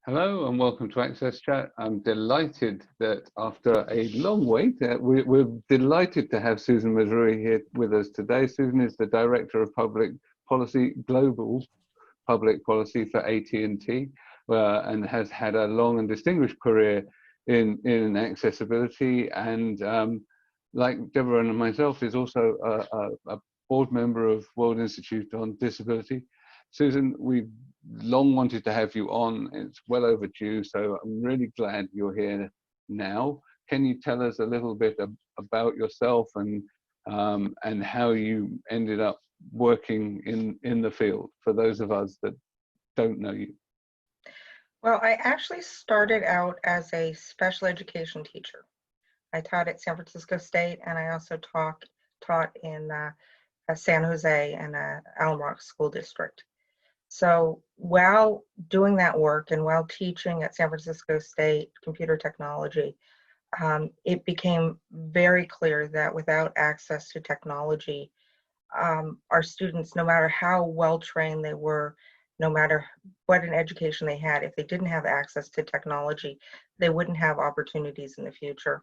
Hello and welcome to AXSChat. I'm delighted that after a long wait, we're delighted to have Susan Mazrui here with us today. Susan is the Director of Public Policy, Global Public Policy for AT&T, and has had a long and distinguished career in accessibility, and like Deborah and myself, is also a board member of World Institute on Disability. Susan, we've long wanted to have you on. It's well overdue, so I'm really glad you're here now. Can you tell us a little bit about yourself and how you ended up working in the field, for those of us that don't know you? Well, I actually started out as a special education teacher. I taught at San Francisco State, and I also taught in San Jose and Alum Rock School District. So while doing that work and while teaching at San Francisco State computer technology, it became very clear that without access to technology, our students, no matter how well trained they were, no matter what an education they had, if they didn't have access to technology, they wouldn't have opportunities in the future.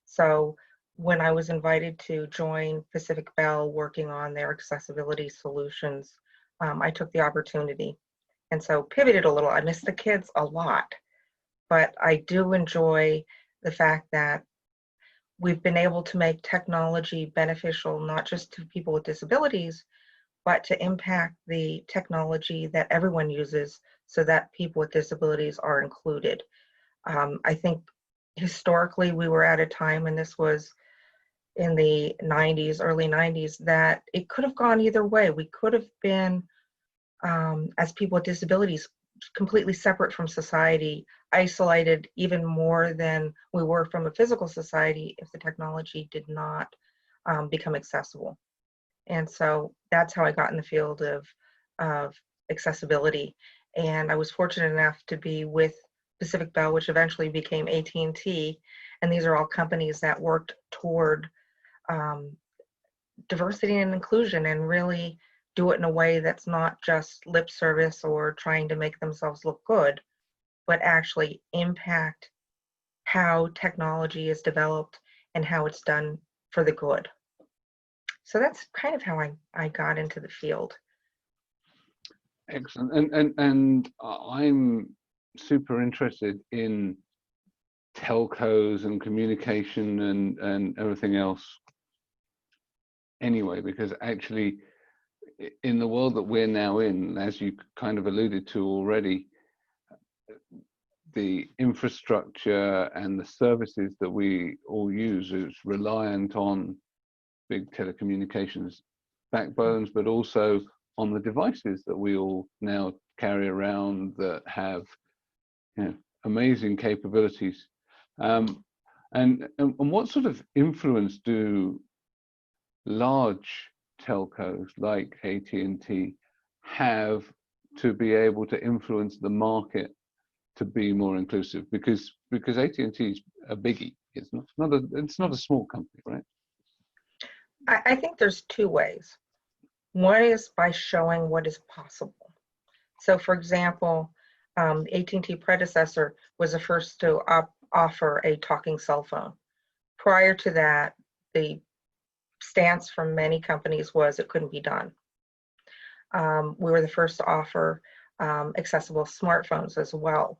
So when I was invited to join Pacific Bell working on their accessibility solutions, I took the opportunity, and so pivoted a little. I miss the kids a lot, but I do enjoy the fact that we've been able to make technology beneficial, not just to people with disabilities, but to impact the technology that everyone uses so that people with disabilities are included. I think historically we were at a time, and this was in the 90s, early 90s, that it could have gone either way. We could have been, as people with disabilities, completely separate from society, isolated even more than we were from a physical society if the technology did not become accessible. And so that's how I got in the field of accessibility. And I was fortunate enough to be with Pacific Bell, which eventually became AT&T. And these are all companies that worked toward diversity and inclusion, and really do it in a way that's not just lip service or trying to make themselves look good, but actually impact how technology is developed and how it's done for the good. So that's kind of how I got into the field. Excellent. And I'm super interested in telcos and communication and everything else anyway, because actually in the world that we're now in, as you kind of alluded to already, the infrastructure and the services that we all use is reliant on big telecommunications backbones, but also on the devices that we all now carry around that have, you know, amazing capabilities. And what sort of influence do large telcos like AT&T have to be able to influence the market to be more inclusive? Because AT&T is a biggie. It's not a small company, right? I think there's two ways. One is by showing what is possible. So for example, the AT&T predecessor was the first to offer a talking cell phone. Prior to that, the stance from many companies was it couldn't be done. We were the first to offer accessible smartphones as well.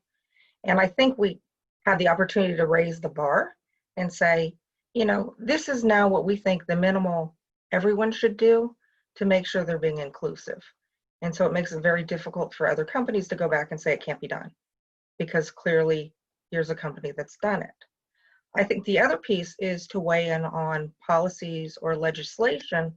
And I think we had the opportunity to raise the bar and say, you know, this is now what we think the minimal everyone should do to make sure they're being inclusive. And so it makes it very difficult for other companies to go back and say it can't be done, because clearly here's a company that's done it. I think the other piece is to weigh in on policies or legislation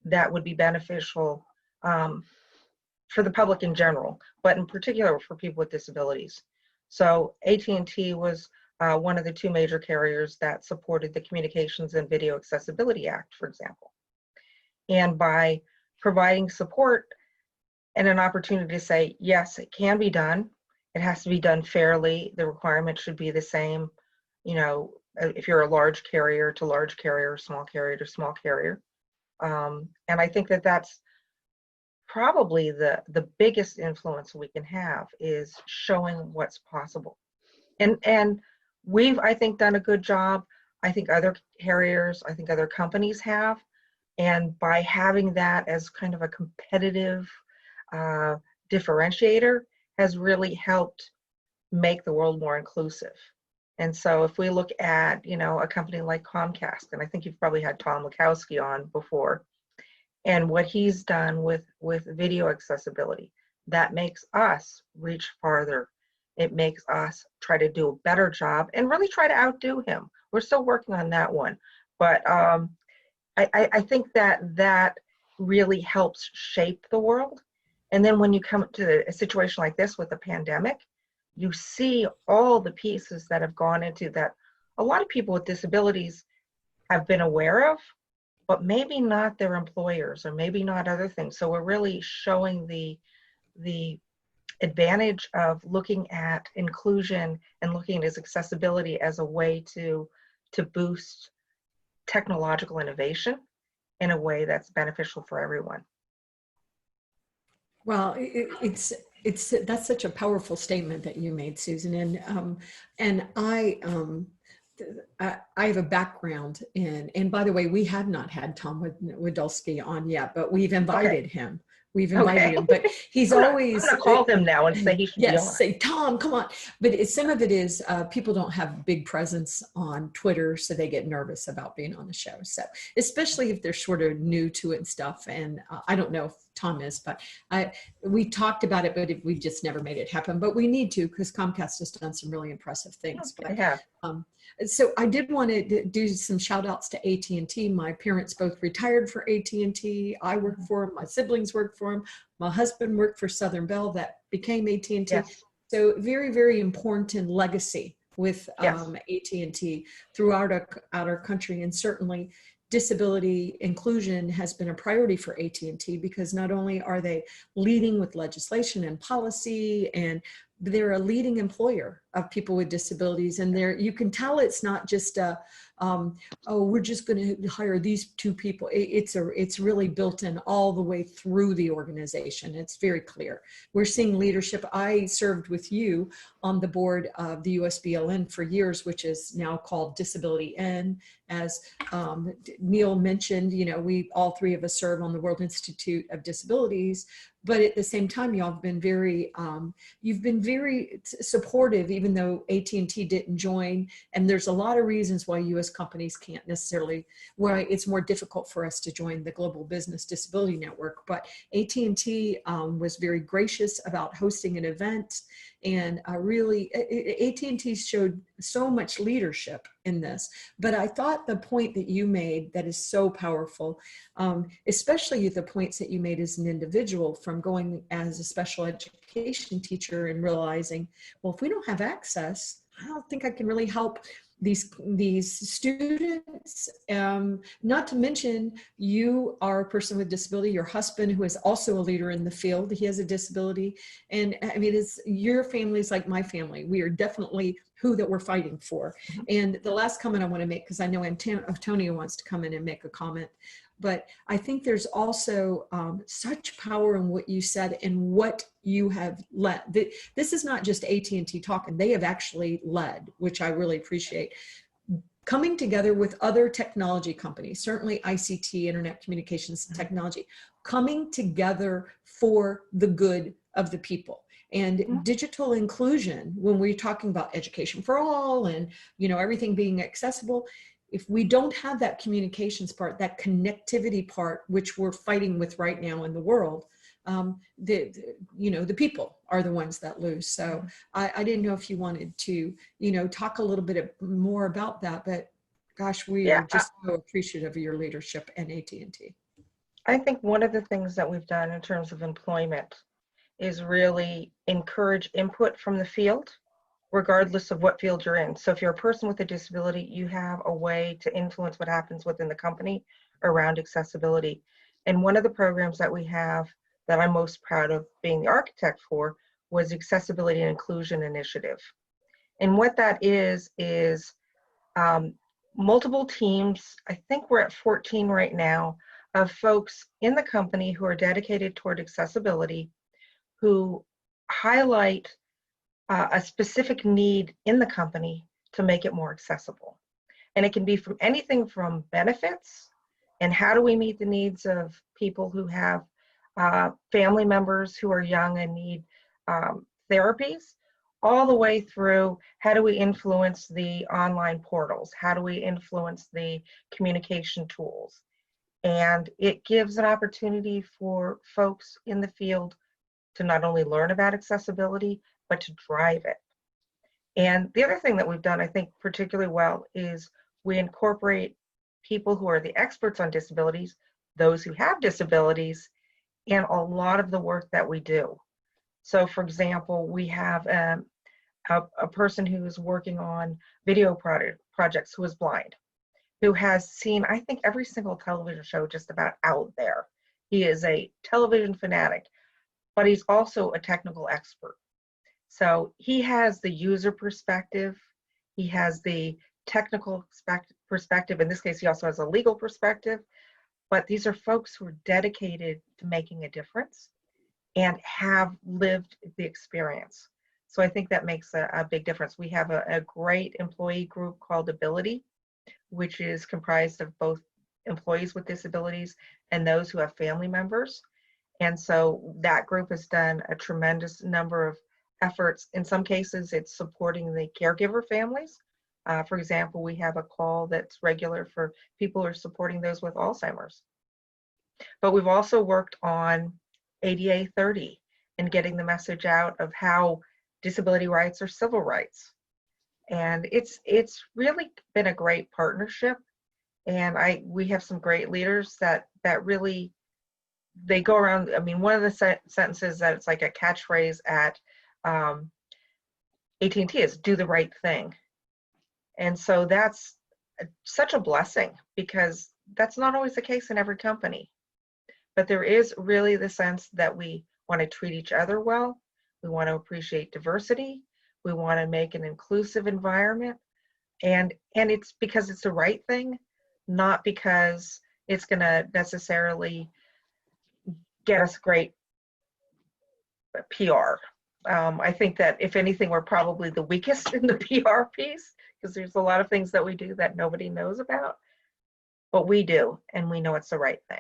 that would be beneficial for the public in general, but in particular for people with disabilities. So AT&T was one of the two major carriers that supported the Communications and Video Accessibility Act, for example. And by providing support and an opportunity to say, yes, it can be done, it has to be done fairly, the requirements should be the same, you know, if you're a large carrier to large carrier, small carrier to small carrier. And I think that that's probably the biggest influence we can have is showing what's possible. And we've, I think, done a good job. I think other carriers, I think other companies have. And by having that as kind of a competitive differentiator has really helped make the world more inclusive. And so if we look at, you know, a company like Comcast, and I think you've probably had Tom Lukowski on before, and what he's done with video accessibility, that makes us reach farther. It makes us try to do a better job and really try to outdo him. We're still working on that one. But I think that really helps shape the world. And then when you come to a situation like this with the pandemic, you see all the pieces that have gone into that a lot of people with disabilities have been aware of, but maybe not their employers or maybe not other things. So we're really showing the advantage of looking at inclusion and looking at accessibility as a way to boost technological innovation in a way that's beneficial for everyone. Well, that's such a powerful statement that you made, Susan, and I have a background in, and by the way, we have not had Tom Wadolski on yet, but we've invited him. We've invited him, but he's always. I'm gonna call him now and say he should be on. Yes, say, Tom, come on. But some of it is people don't have big presence on Twitter, so they get nervous about being on the show. So especially if they're sort of new to it and stuff. And I don't know if Tom is, but we talked about it, but we just never made it happen. But we need to, because Comcast has done some really impressive things. But, yeah. So I did want to do some shout outs to AT&T. My parents both retired for AT&T. I worked for them. My siblings worked for them. My husband worked for Southern Bell that became AT&T. Yes. So very, very important legacy with AT&T throughout our country. And certainly disability inclusion has been a priority for AT&T because not only are they leading with legislation and policy, and they're a leading employer of people with disabilities. And you can tell it's not just we're just going to hire these two people. It's really built in all the way through the organization. It's very clear. We're seeing leadership. I served with you on the board of the USBLN for years, which is now called Disability N. As Neil mentioned, you know, we all three of us serve on the World Institute of Disabilities. But at the same time, y'all have been you've been very supportive, even though AT&T didn't join. And there's a lot of reasons why U.S. companies can't necessarily, why it's more difficult for us to join the Global Business Disability Network. But AT&T was very gracious about hosting an event. And really, AT&T showed so much leadership in this. But I thought the point that you made that is so powerful, especially the points that you made as an individual from going as a special education teacher and realizing, well, if we don't have access, I don't think I can really help these students. Not to mention, you are a person with disability, your husband, who is also a leader in the field, he has a disability. And I mean, your family is like my family. We are definitely who that we're fighting for. And the last comment I want to make, because I know Antonio wants to come in and make a comment, but I think there's also such power in what you said and what you have led. This is not just AT&T talking. They have actually led, which I really appreciate. Coming together with other technology companies, certainly ICT, Internet Communications Technology, coming together for the good of the people. And digital inclusion, when we're talking about education for all and, you know, everything being accessible, if we don't have that communications part, that connectivity part, which we're fighting with right now in the world, the people are the ones that lose. So I didn't know if you wanted to, you know, talk a little bit more about that, but gosh, we are just so appreciative of your leadership and AT&T. I think one of the things that we've done in terms of employment is really encourage input from the field, regardless of what field you're in. So if you're a person with a disability, you have a way to influence what happens within the company around accessibility. And one of the programs that we have that I'm most proud of being the architect for was Accessibility and Inclusion Initiative. And what that is multiple teams, I think we're at 14 right now, of folks in the company who are dedicated toward accessibility, who highlight a specific need in the company to make it more accessible. And it can be from anything from benefits and how do we meet the needs of people who have family members who are young and need therapies, all the way through how do we influence the online portals? How do we influence the communication tools? And it gives an opportunity for folks in the field to not only learn about accessibility, but to drive it. And the other thing that we've done, I think, particularly well is we incorporate people who are the experts on disabilities, those who have disabilities, in a lot of the work that we do. So for example, we have a person who is working on video projects who is blind, who has seen, I think, every single television show just about out there. He is a television fanatic, but he's also a technical expert. So he has the user perspective, he has the technical perspective. In this case, he also has a legal perspective, but these are folks who are dedicated to making a difference and have lived the experience. So I think that makes a big difference. We have a great employee group called Ability, which is comprised of both employees with disabilities and those who have family members. And so that group has done a tremendous number of efforts. In some cases, it's supporting the caregiver families. For example, we have a call that's regular for people who are supporting those with Alzheimer's. But we've also worked on ADA 30 and getting the message out of how disability rights are civil rights. And it's really been a great partnership. And we have some great leaders that really, they go around. I mean, one of the sentences that it's like a catchphrase at AT&T is do the right thing. And so that's such a blessing because that's not always the case in every company. But there is really the sense that we want to treat each other well. We want to appreciate diversity. We want to make an inclusive environment. And it's because it's the right thing, not because it's going to necessarily get us great PR. I think that if anything, we're probably the weakest in the PR piece because there's a lot of things that we do that nobody knows about, but we do, and we know it's the right thing.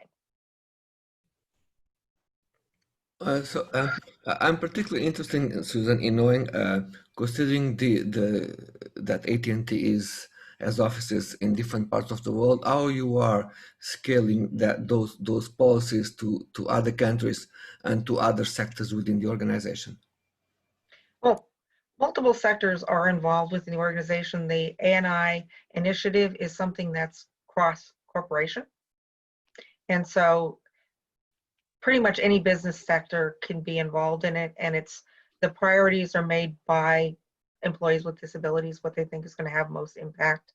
I'm particularly interested, Susan, in knowing, considering that AT&T has offices in different parts of the world, how you are scaling those policies to other countries and to other sectors within the organization. Well, multiple sectors are involved within the organization. The ANI initiative is something that's cross-corporation. And so pretty much any business sector can be involved in it, and the priorities are made by employees with disabilities, what they think is going to have most impact,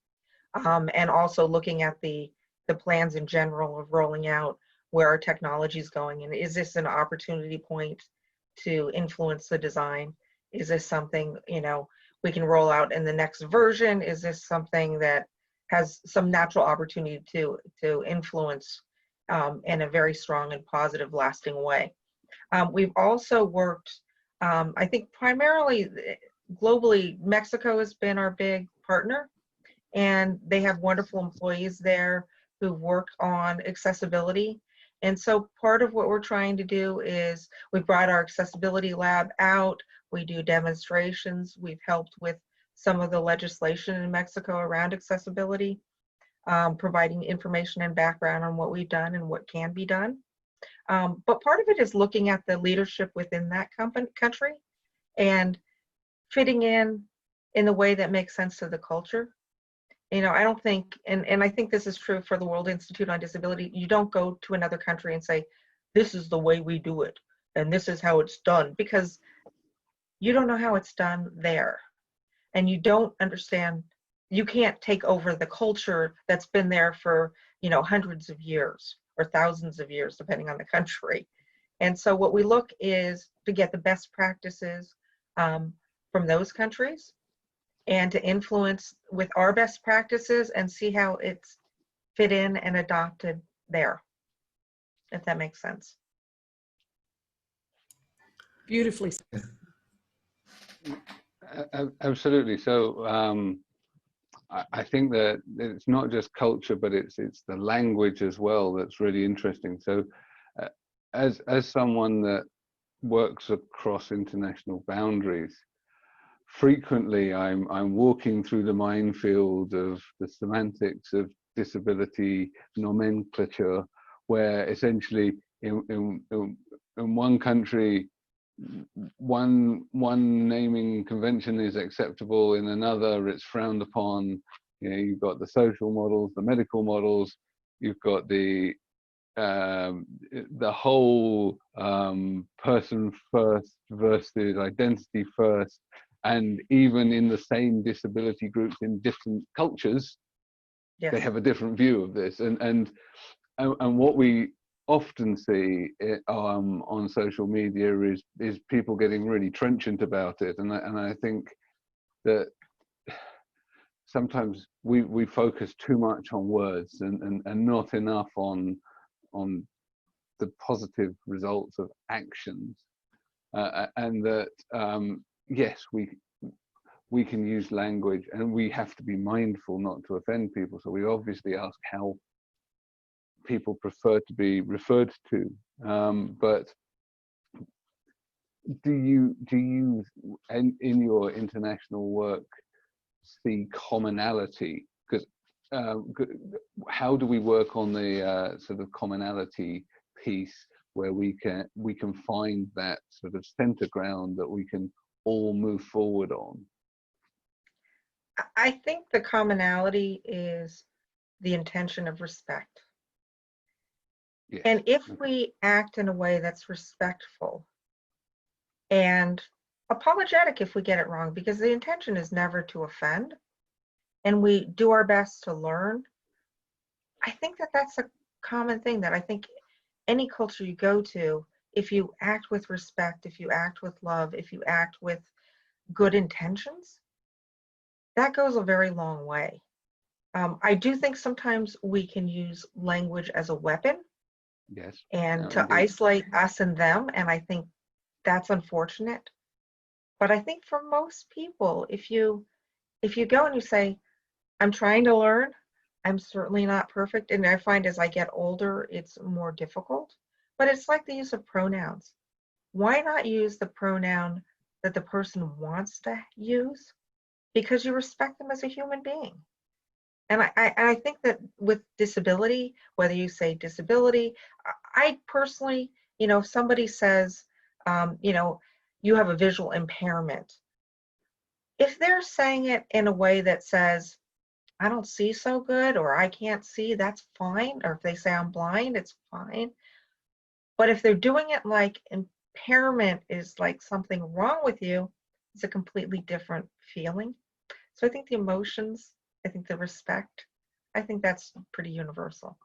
and also looking at the plans in general of rolling out where our technology is going, and is this an opportunity point to influence the design? Is this something we can roll out in the next version? Is this something that has some natural opportunity to influence in a very strong and positive, lasting way? We've also worked, I think primarily globally, Mexico has been our big partner, and they have wonderful employees there who work on accessibility. And so part of what we're trying to do is we brought our accessibility lab out. We do demonstrations. We've helped with some of the legislation in Mexico around accessibility, providing information and background on what we've done and what can be done. But part of it is looking at the leadership within that country and fitting in the way that makes sense to the culture. I don't think, and I think this is true for the World Institute on Disability, you don't go to another country and say, this is the way we do it, and this is how it's done, because you don't know how it's done there. And you don't understand, you can't take over the culture that's been there for, hundreds of years or thousands of years, depending on the country. And so what we look is to get the best practices from those countries and to influence with our best practices and see how it's fit in and adopted there. if that makes sense. Beautifully said. Absolutely. So I think that it's not just culture, but it's the language as well that's really interesting. So as someone that works across international boundaries, frequently I'm walking through the minefield of the semantics of disability nomenclature, where essentially in one country one naming convention is acceptable, in another it's frowned upon. You know, you've got the social models, the medical models, you've got the whole person first versus identity first, and even in the same disability groups in different cultures, Yes. they have a different view of this. And what we often see on social media is people getting really trenchant about it, and I think that sometimes we focus too much on words and not enough on the positive results of actions, and that yes, we can use language, and we have to be mindful not to offend people. So we obviously ask how people prefer to be referred to, but do you in your international work see commonality? Because how do we work on the sort of commonality piece, where we can find that sort of center ground that we can all move forward on? I think the commonality is the intention of respect. Yes. And if we act in a way that's respectful and apologetic if we get it wrong, because the intention is never to offend, and we do our best to learn, I think that that's a common thing that I think any culture you go to, if you act with respect, if you act with love, if you act with good intentions, that goes a very long way. I do think sometimes we can use language as a weapon. Yes. And to indeed. isolate us and them, and I think that's unfortunate. But I think for most people, if you go and you say, I'm trying to learn, I'm certainly not perfect, and I find as I get older, it's more difficult, but it's like the use of pronouns. Why not use the pronoun that the person wants to use? Because you respect them as a human being. And I think that with disability, whether you say disability, I personally, if somebody says, you have a visual impairment, if they're saying it in a way that says, I don't see so good, or I can't see, that's fine. Or if they say I'm blind, it's fine. But if they're doing it like impairment is like something wrong with you, it's a completely different feeling. So I think the emotions, I think the respect, I think that's pretty universal.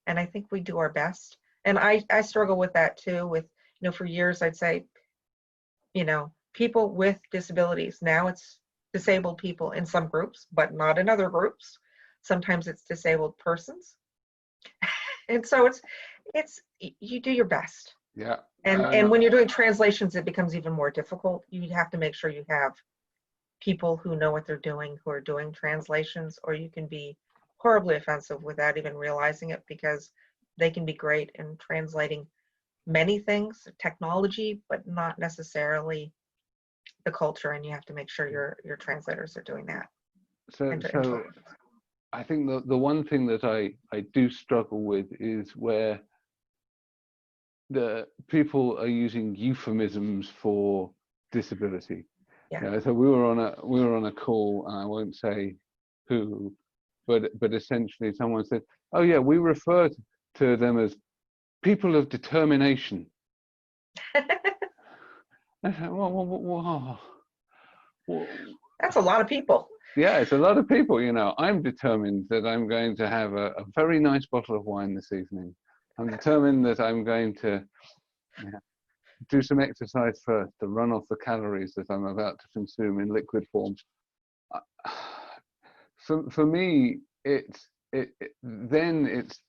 And I think we do our best. And I struggle with that too, with, for years I'd say, people with disabilities. Now it's disabled people in some groups, but not in other groups. Sometimes it's disabled persons. And so it's you do your best. Yeah. And when you're doing translations, it becomes even more difficult. You have to make sure you have people who know what they're doing, who are doing translations, or you can be horribly offensive without even realizing it, because they can be great in translating many things, technology, but not necessarily the culture, and you have to make sure your translators are doing that. So I think the one thing that I do struggle with is where the people are using euphemisms for disability. Yeah. So we were on a call, and I won't say who, but essentially someone said, "Oh yeah, we refer to them as people of determination." I said, well, That's a lot of people. yeah, it's a lot of people. I'm determined that I'm going to have a very nice bottle of wine this evening. I'm determined that I'm going to do some exercise first to run off the calories that I'm about to consume in liquid form. For me, then it's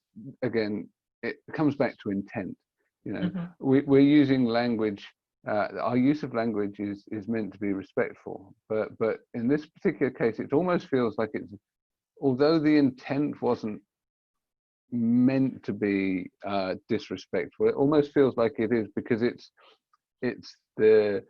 again, it comes back to intent. You know, Mhm. we're using language. Our use of language is meant to be respectful, but in this particular case, it almost feels like it's, although the intent wasn't meant to be disrespectful, it almost feels like it is, because it's the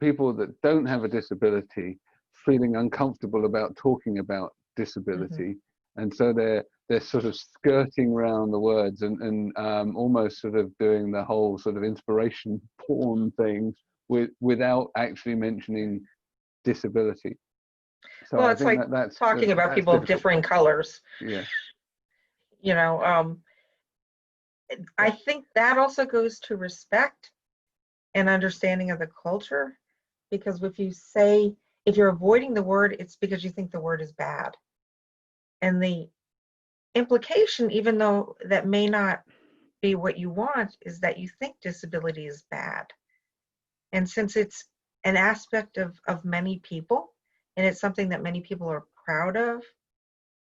people that don't have a disability feeling uncomfortable about talking about disability, and so they're sort of skirting around the words and almost sort of doing the whole sort of inspiration porn thing without actually mentioning disability. So Well, I it's think like that's talking about that's people of difficult. differing colors. Yeah. You know, I think that also goes to respect and understanding of the culture, because if you're avoiding the word, it's because you think the word is bad. And the implication, even though that may not be what you want, is that you think disability is bad. And since it's an aspect of many people, and it's something that many people are proud of,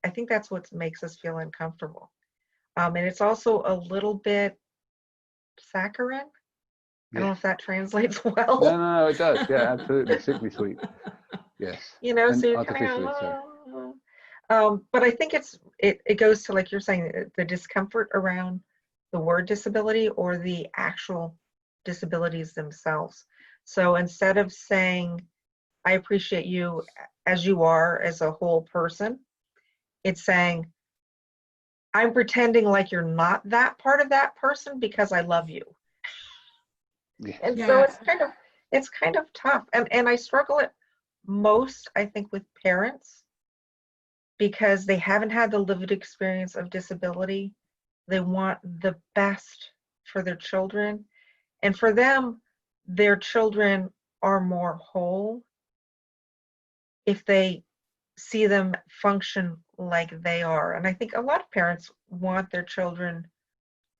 I think that's what makes us feel uncomfortable. And it's also a little bit saccharine. I don't know if that translates well. No, it does. Yeah, absolutely. Sickly sweet. Yes. You know, And so you're artificially kind so. of, but I think it goes to, like you're saying, the discomfort around the word disability or the actual disabilities themselves. So instead of saying, I appreciate you as you are as a whole person, it's saying, I'm pretending like you're not that part of that person because I love you. Yes. And so Yeah. it's kind of tough. And I struggle it most, I think, with parents, because they haven't had the lived experience of disability. They want the best for their children. And for them, their children are more whole if they see them function like they are. And I think a lot of parents want their children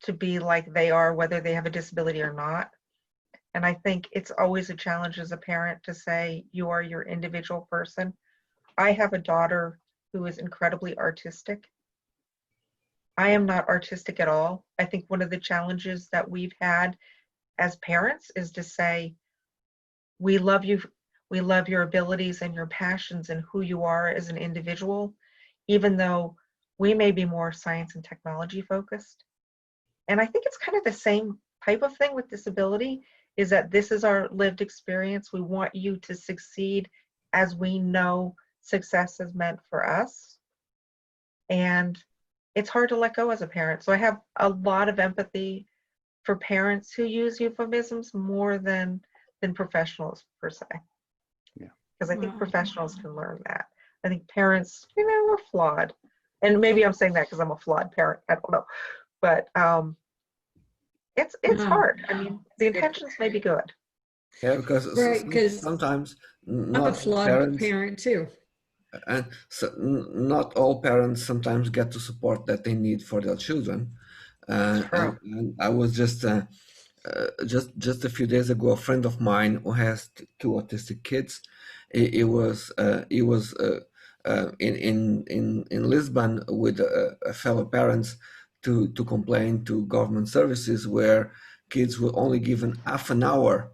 to be like they are, whether they have a disability or not. And I think it's always a challenge as a parent to say, you are your individual person. I have a daughter who is incredibly artistic. I am not artistic at all. I think one of the challenges that we've had as parents is to say, we love you, we love your abilities and your passions and who you are as an individual, even though we may be more science and technology focused. And I think it's kind of the same type of thing with disability, is that this is our lived experience. We want you to succeed as we know success is meant for us. And it's hard to let go as a parent. So I have a lot of empathy for parents who use euphemisms more than professionals per se. Yeah. Because I think professionals can learn that. I think parents, we're flawed. And maybe I'm saying that because I'm a flawed parent. I don't know. But it's hard. I mean, the intentions may be good. Yeah, because Right, because sometimes I'm a not all flawed parents, parent too. and so not all parents sometimes get the support that they need for their children. True. And I was just a few days ago, a friend of mine who has two autistic kids. He was in Lisbon with a fellow parents to complain to government services, where kids were only given half an hour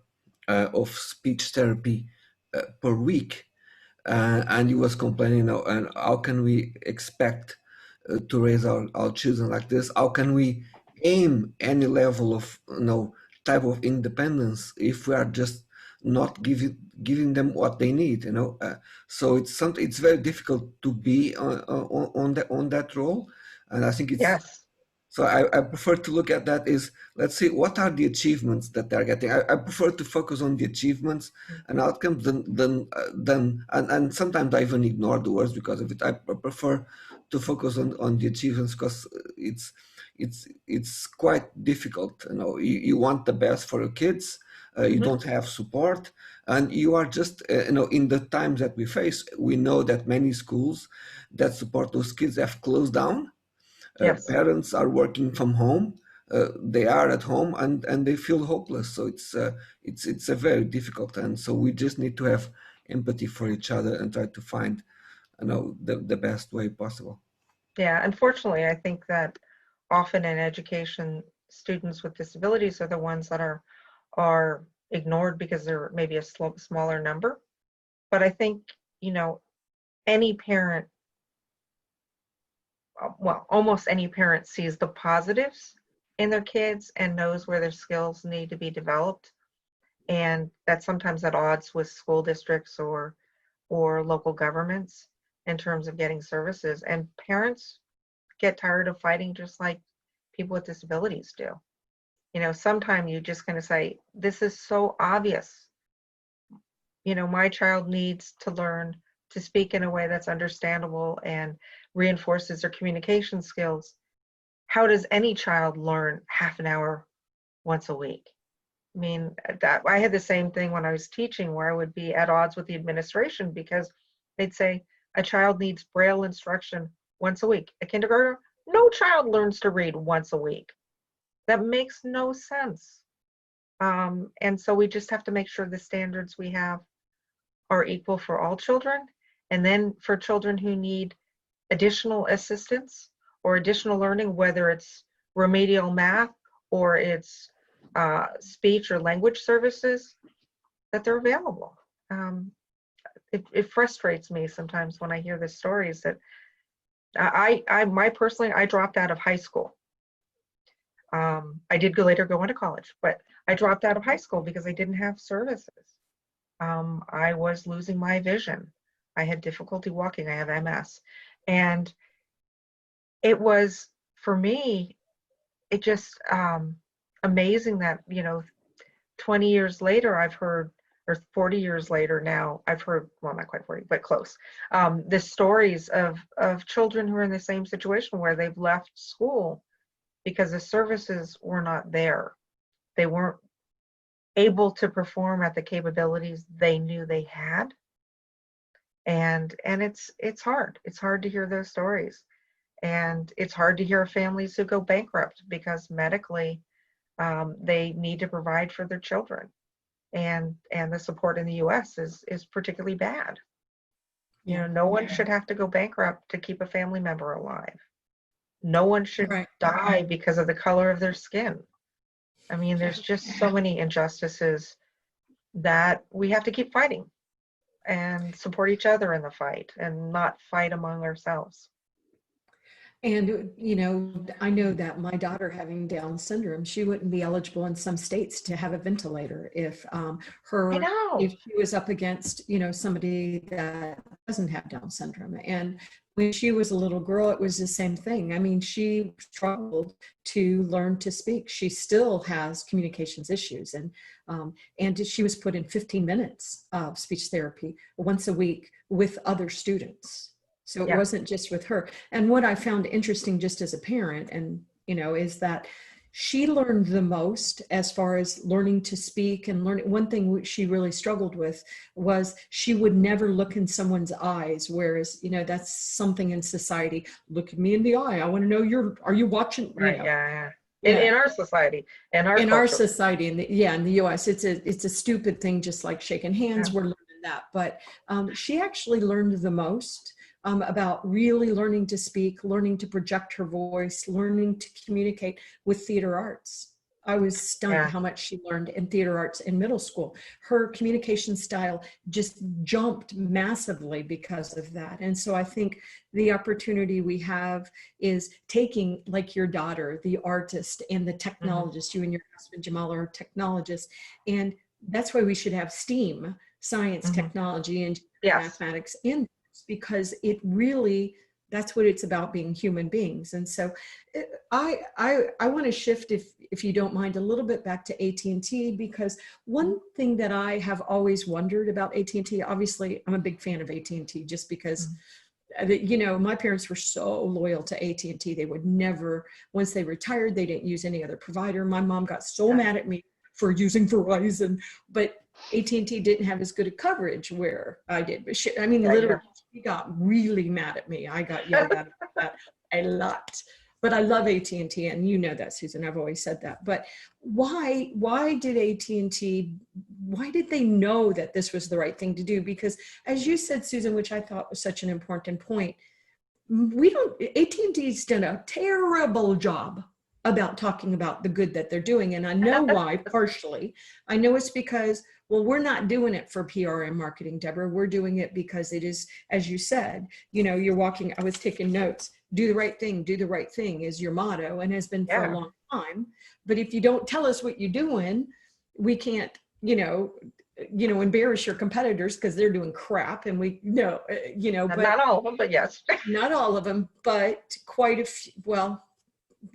of speech therapy per week, and he was complaining, and how can we expect to raise our children like this? How can we aim any level of type of independence if we are just not giving them what they need? So it's very difficult to be on that role, and I think it's. Yes. So I prefer to look at that is, let's see, what are the achievements that they're getting. I prefer to focus on the achievements and outcomes and sometimes I even ignore the words because of it. I prefer to focus on the achievements because it's quite difficult. You want the best for your kids. You don't have support, and you are just in the times that we face, we know that many schools that support those kids have closed down. Yes. Parents are working from home. They are at home and they feel hopeless. So it's a very difficult, and so we just need to have empathy for each other and try to find the best way possible. Yeah. Unfortunately, I think that often in education, students with disabilities are the ones that are ignored because they're maybe a smaller number. But I think, you know, any parent, well, almost any parent sees the positives in their kids and knows where their skills need to be developed. And that's sometimes at odds with school districts or local governments in terms of getting services. And parents get tired of fighting just like people with disabilities do. You know, sometimes you just kind of say, this is so obvious. You know, my child needs to learn to speak in a way that's understandable and reinforces their communication skills. How does any child learn half an hour once a week? I mean, that I had the same thing when I was teaching, where I would be at odds with the administration because they'd say a child needs Braille instruction once a week. A kindergartner, no child learns to read once a week. That makes no sense. And so we just have to make sure the standards we have are equal for all children. And then for children who need additional assistance or additional learning, whether it's remedial math or it's speech or language services, that they're available. It frustrates me sometimes when I hear the stories that I dropped out of high school. I did later go into college, but I dropped out of high school because I didn't have services. I was losing my vision. I had difficulty walking. I have MS. And it was, for me, it just amazing that, you know, 20 years later, I've heard, or 40 years later now, I've heard, well, not quite 40, but close, the stories of children who are in the same situation where they've left school because the services were not there. They weren't able to perform at the capabilities they knew they had. And it's hard. It's hard to hear those stories. And it's hard to hear of families who go bankrupt because medically they need to provide for their children. And the support in the US is particularly bad. You know, no one should have to go bankrupt to keep a family member alive. No one should die because of the color of their skin. I mean, there's just so many injustices that we have to keep fighting and support each other in the fight and not fight among ourselves. And, you know, I know that my daughter having Down syndrome, she wouldn't be eligible in some states to have a ventilator if if she was up against, you know, somebody that doesn't have Down syndrome. And when she was a little girl, it was the same thing. I mean, she struggled to learn to speak. She still has communications issues. And she was put in 15 minutes of speech therapy once a week with other students. So it wasn't just with her. And what I found interesting just as a parent, and, you know, is that she learned the most as far as learning to speak and learning. One thing she really struggled with was she would never look in someone's eyes. Whereas, you know, that's something in society. Look at me in the eye. I want to know are you watching? Right. You know. In our society, in our society, in the US, it's a stupid thing, just like shaking hands. We're learning that. But she actually learned the most. About really learning to speak, learning to project her voice, learning to communicate with theater arts. I was stunned how much she learned in theater arts in middle school. Her communication style just jumped massively because of that. And so I think the opportunity we have is taking, like your daughter, the artist and the technologist, you and your husband Jamal are technologists, and that's why we should have STEAM, science, technology, and mathematics in, because it really, that's what it's about, being human beings. And so I want to shift, if you don't mind, a little bit back to AT&T, because one thing that I have always wondered about AT&T, obviously I'm a big fan of AT&T just because you know, my parents were so loyal to AT&T. They would never, once they retired, they didn't use any other provider. My mom got so mad at me for using Verizon, but AT&T didn't have as good a coverage where I did. But she, I mean, literally, she got really mad at me. I got yelled at about that a lot. But I love AT&T, and you know that, Susan. I've always said that. But why did AT&T, why did they know that this was the right thing to do? Because as you said, Susan, which I thought was such an important point, AT&T's done a terrible job about talking about the good that they're doing. And I know why, partially. I know it's because, well, we're not doing it for PR and marketing, Deborah. We're doing it because it is, as you said, you're walking, I was taking notes, do the right thing is your motto and has been for a long time. But if you don't tell us what you're doing, we can't, embarrass your competitors because they're doing crap, and we know, but not all of them, but yes. Not all of them, but quite a few. Well,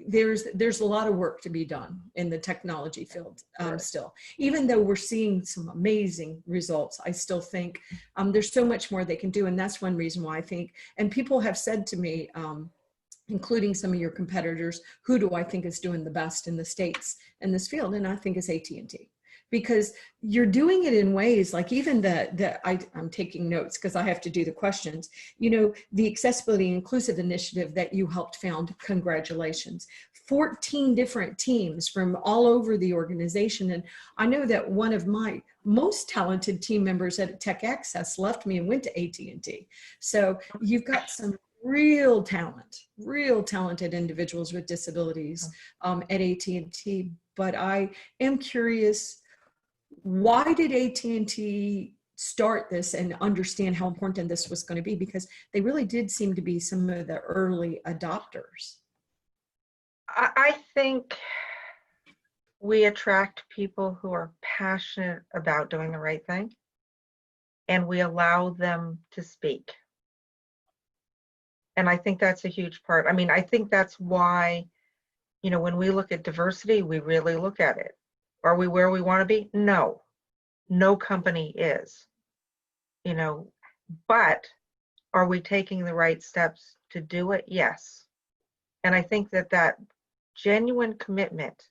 there's a lot of work to be done in the technology field still. Even though we're seeing some amazing results, I still think there's so much more they can do, and that's one reason why I think. And people have said to me, including some of your competitors, who do I think is doing the best in the States in this field? And I think it's AT&T. Because you're doing it in ways like even I'm taking notes because I have to do the questions, the Accessibility and Inclusive Initiative that you helped found, congratulations. 14 different teams from all over the organization. And I know that one of my most talented team members at Tech Access left me and went to AT&T. So you've got some real talented individuals with disabilities at AT&T. But I am curious, why did AT&T start this and understand how important this was going to be? Because they really did seem to be some of the early adopters. I think we attract people who are passionate about doing the right thing, and we allow them to speak. And I think that's a huge part. I mean, I think that's why, when we look at diversity, we really look at it. Are we where we want to be? No. No company is. But are we taking the right steps to do it? Yes. And I think that genuine commitment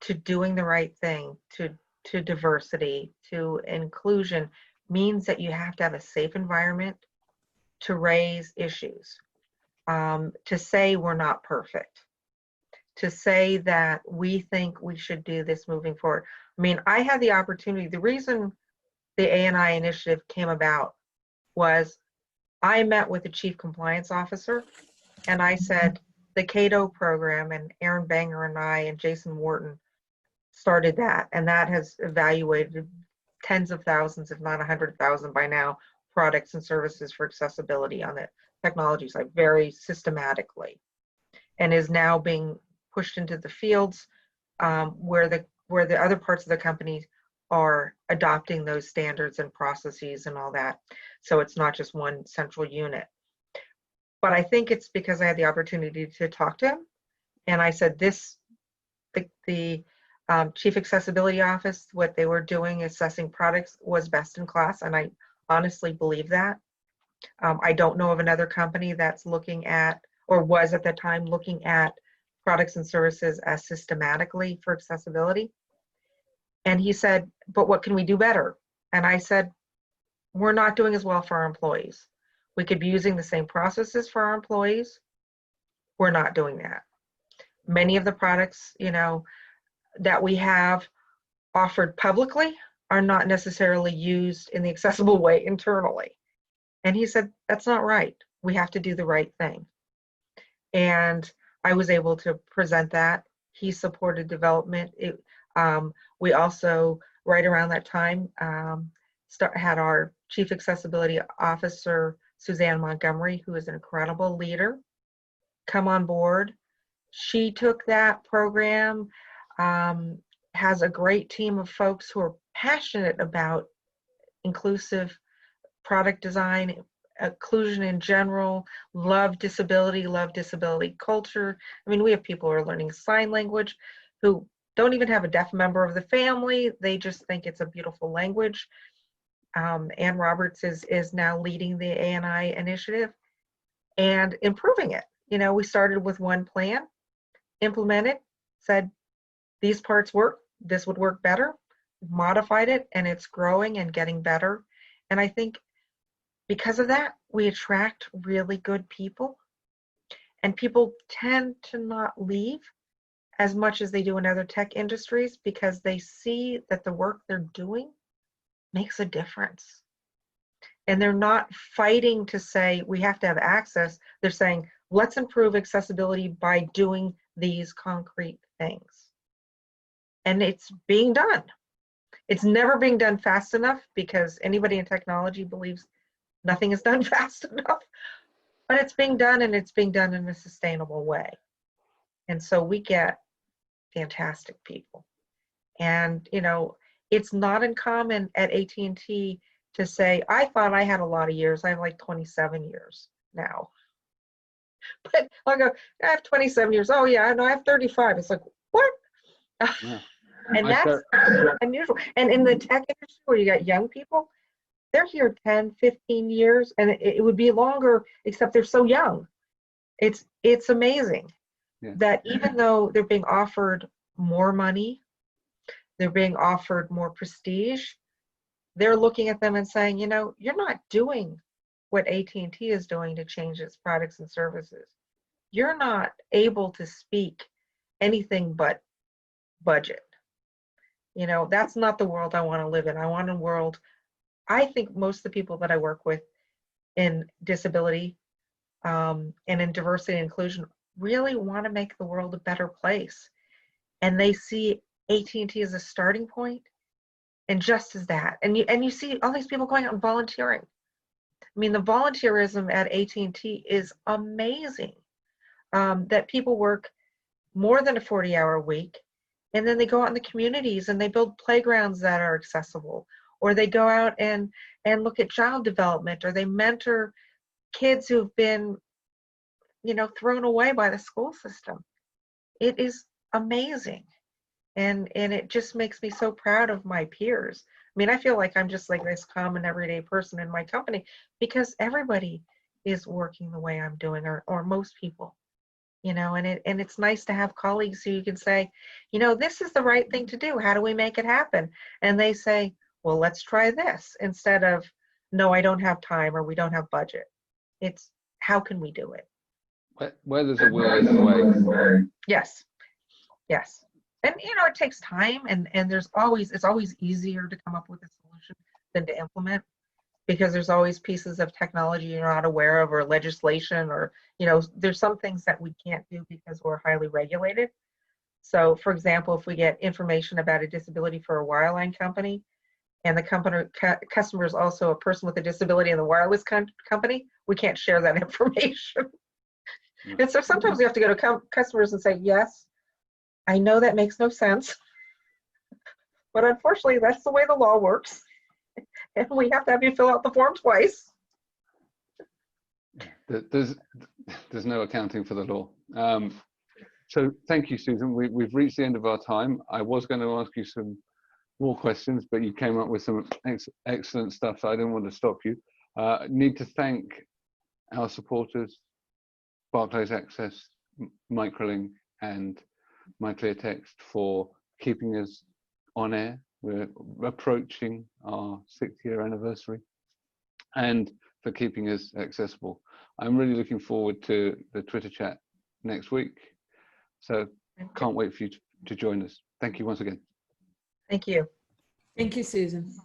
to doing the right thing, to diversity, to inclusion, means that you have to have a safe environment to raise issues, to say we're not perfect, to say that we think we should do this moving forward. I mean, I had the opportunity, the reason the ANI initiative came about was I met with the chief compliance officer and I said, the Cato program, and Aaron Banger and I and Jason Wharton started that, and that has evaluated tens of thousands, if not 100,000 by now, products and services for accessibility on the technology side very systematically, and is now being pushed into the fields where the other parts of the company are adopting those standards and processes and all that. So it's not just one central unit. But I think it's because I had the opportunity to talk to him, and I said the Chief Accessibility Office, what they were doing assessing products was best in class, and I honestly believe that. I don't know of another company that's looking at, or was at the time looking at, products and services as systematically for accessibility. And he said, but what can we do better? And I said, we're not doing as well for our employees. We could be using the same processes for our employees. We're not doing that. Many of the products, that we have offered publicly are not necessarily used in the accessible way internally. And he said, that's not right. We have to do the right thing. And I was able to present that. He supported development. We also, right around that time, had our Chief Accessibility Officer, Suzanne Montgomery, who is an incredible leader, come on board. She took that program, has a great team of folks who are passionate about inclusive product design, inclusion in general, love disability culture. I mean, we have people who are learning sign language who don't even have a deaf member of the family. They just think it's a beautiful language. Ann Roberts is now leading the ANI initiative and improving it. We started with one plan, implemented, said these parts work, this would work better, modified it, and it's growing and getting better. And I think because of that, we attract really good people, and people tend to not leave as much as they do in other tech industries because they see that the work they're doing makes a difference. And they're not fighting to say we have to have access. They're saying, let's improve accessibility by doing these concrete things. And it's being done. It's never being done fast enough, because anybody in technology believes nothing is done fast enough. But it's being done, and it's being done in a sustainable way. And so we get fantastic people. And, you know, it's not uncommon at AT&T to say, I thought I had a lot of years. I have like 27 years now. But I'll go, I have 27 years. Oh, yeah, no, I have 35. It's like, what? Yeah. And that's unusual. And in the tech industry where you got young people, they're here 10, 15 years, and it would be longer, except they're so young. It's amazing that even though they're being offered more money, they're being offered more prestige, they're looking at them and saying, you know, you're not doing what AT&T is doing to change its products and services. You're not able to speak anything but budget. You know, that's not the world I want to live in. I want a world, I think most of the people that I work with in disability and in diversity and inclusion really want to make the world a better place. And they see AT&T as a starting point, and just as that. And you see all these people going out and volunteering. I mean, the volunteerism at AT&T is amazing. That people work more than a 40-hour week, and then they go out in the communities and they build playgrounds that are accessible, or they go out and look at child development, or they mentor kids who've been, you know, thrown away by the school system. It is amazing. And it just makes me so proud of my peers. I mean, I feel like I'm just like this common everyday person in my company, because everybody is working the way I'm doing, or most people, you know, and it's nice to have colleagues who you can say, you know, this is the right thing to do. How do we make it happen? And they say, well, let's try this, instead of, no, I don't have time, or we don't have budget. It's, how can we do it? Where there's a will, there's a way. Yes. Yes. And, you know, it takes time, and it's always easier to come up with a solution than to implement, because there's always pieces of technology you're not aware of, or legislation, or, you know, there's some things that we can't do because we're highly regulated. So, for example, if we get information about a disability for a wireline company, and the customer is also a person with a disability in the wireless company, we can't share that information. And so sometimes we have to go to customers and say, yes, I know that makes no sense, but unfortunately, that's the way the law works. And we have to have you fill out the form twice. There's no accounting for the law. So thank you, Susan. We've reached the end of our time. I was going to ask you some more questions, but you came up with some excellent stuff, so I didn't want to stop you. Need to thank our supporters, Barclays Access, Microlink, and MyClearText, for keeping us on air. We're approaching our 6th-year anniversary, and for keeping us accessible. I'm really looking forward to the Twitter chat next week, so can't wait for you to join us. Thank you once again. Thank you. Thank you, Susan.